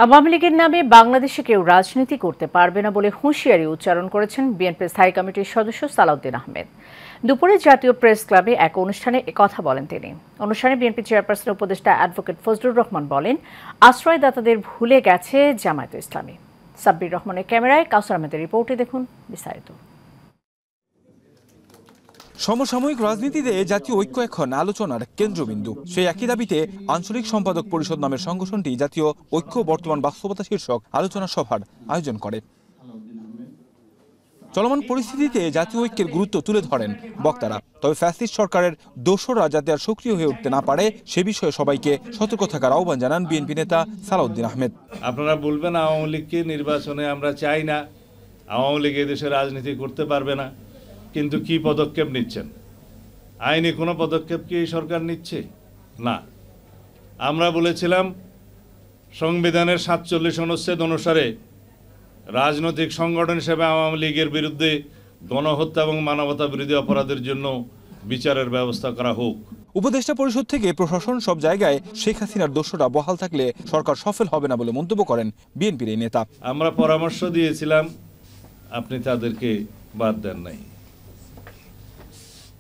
আওয়ামী লীগের নামে বাংলাদেশে কেউ রাজনীতি করতে পারবে না বলে হুঁশিয়ারি উচ্চারণ করেছেন বিএনপির স্থায়ী কমিটির সদস্য সালাউদ্দিন আহমেদ। দুপুরে জাতীয় প্রেস ক্লাবে এক অনুষ্ঠানে একথা বলেন তিনি। অনুষ্ঠানে বিএনপি চেয়ারপারসন উপদেষ্টা অ্যাডভোকেট ফজলুর রহমান বলেন, আশ্রয়দাতাদের ভুলে গেছে জামায়াতে ইসলামী। সাব্বির রহমানের ক্যামেরায় কাউসার আহমেদের রিপোর্টে দেখুন বিস্তারিত। সমসাময়িক রাজনীতিতে জাতীয় ঐক্য এখন আলোচনার কেন্দ্রবিন্দু। সেই একই দাবিতে আঞ্চলিক সম্পাদক পরিষদ নামের সংগঠনটি জাতীয় ঐক্য বর্তমান বাস্তবতা শীর্ষক আলোচনা সভার আয়োজন করে। চলমান পরিস্থিতিতে জাতীয় ঐক্যের গুরুত্ব তুলে ধরেন বক্তারা। তবে ফ্যাসিস্ট সরকারের দোসররা যাতে আর সক্রিয় হয়ে উঠতে না পারে সে বিষয়ে সবাইকে সতর্ক থাকার আহ্বান জানান বিএনপি নেতা সালাউদ্দিন আহমেদ। আপনারা বলবেন আওয়ামী লীগকে নির্বাচনে আমরা চাই না, আওয়ামী লীগ এদেশে রাজনীতি করতে পারবে না, কিন্তু কি পদক্ষেপ নিচ্ছেন? আইনি কোনো পদক্ষেপ কি এই সরকার নিচ্ছে? না। আমরা বলেছিলাম সংবিধানের 47 অনুচ্ছেদ অনুসারে রাজনৈতিক সংগঠন হিসেবে আওয়ামী লীগের বিরুদ্ধে গণহত্যা এবং মানবতা বিরোধী অপরাধের জন্য বিচারের ব্যবস্থা করা হোক। উপদেষ্টা পরিষদ থেকে প্রশাসন সব জায়গায় শেখ হাসিনার দোসররা বহাল থাকলে সরকার সফল হবে না বলে মন্তব্য করেন বিএনপির এই নেতা। আমরা পরামর্শ দিয়েছিলাম, আপনি তাদেরকে বাদ দেন নাই।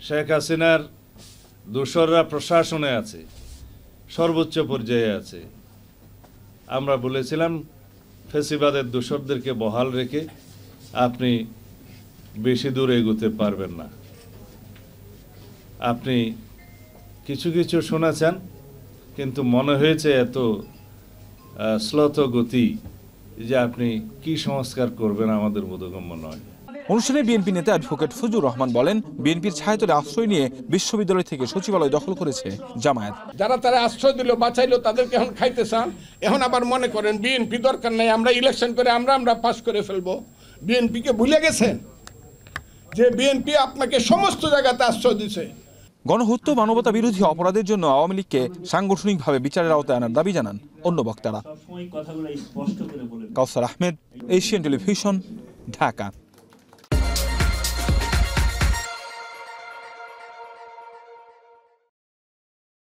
শেখ হাসিনার দোসররা প্রশাসনে আছে, সর্বোচ্চ পর্যায়ে আছে। আমরা বলেছিলাম ফেসিবাদের দোসরদেরকে বহাল রেখে আপনি বেশি দূর এগোতে পারবেন না। আপনি কিছু কিছু শোনাছেন, কিন্তু মনে হয়েছে এত শ্লথ গতি যে আপনি কি সংস্কার করবেন আমাদের বোধগম্য নয়। অনুষ্ঠানে বিএনপি নেতা অ্যাডভোকেট ফজলুর রহমান বলেন, বিএনপির ছায়াতলে আশ্রয় নিয়ে বিশ্ববিদ্যালয় থেকে সচিবালয় দখল করেছে জামায়াত। যারা তারা আশ্রয় দিল, বাঁচাইলো, তাদেরকে এখন খাইতে চান। এখন আবার মনে করেন বিএনপি দরকার নাই, আমরা ইলেকশন করে আমরা পাস করে ফেলবো। বিএনপিকে ভুলে গেছেন যে বিএনপি আপনাকে সমস্ত জায়গাতে আশ্রয় দিছে। গণহত্যা মানবতা বিরোধী অপরাধের জন্য আওয়ামী লীগকে সাংগঠনিকভাবে বিচারের আওতায় আনার দাবি জানান অন্য বক্তারা। কাউসার আহমেদ, এশিয়ান টেলিভিশন, ঢাকা।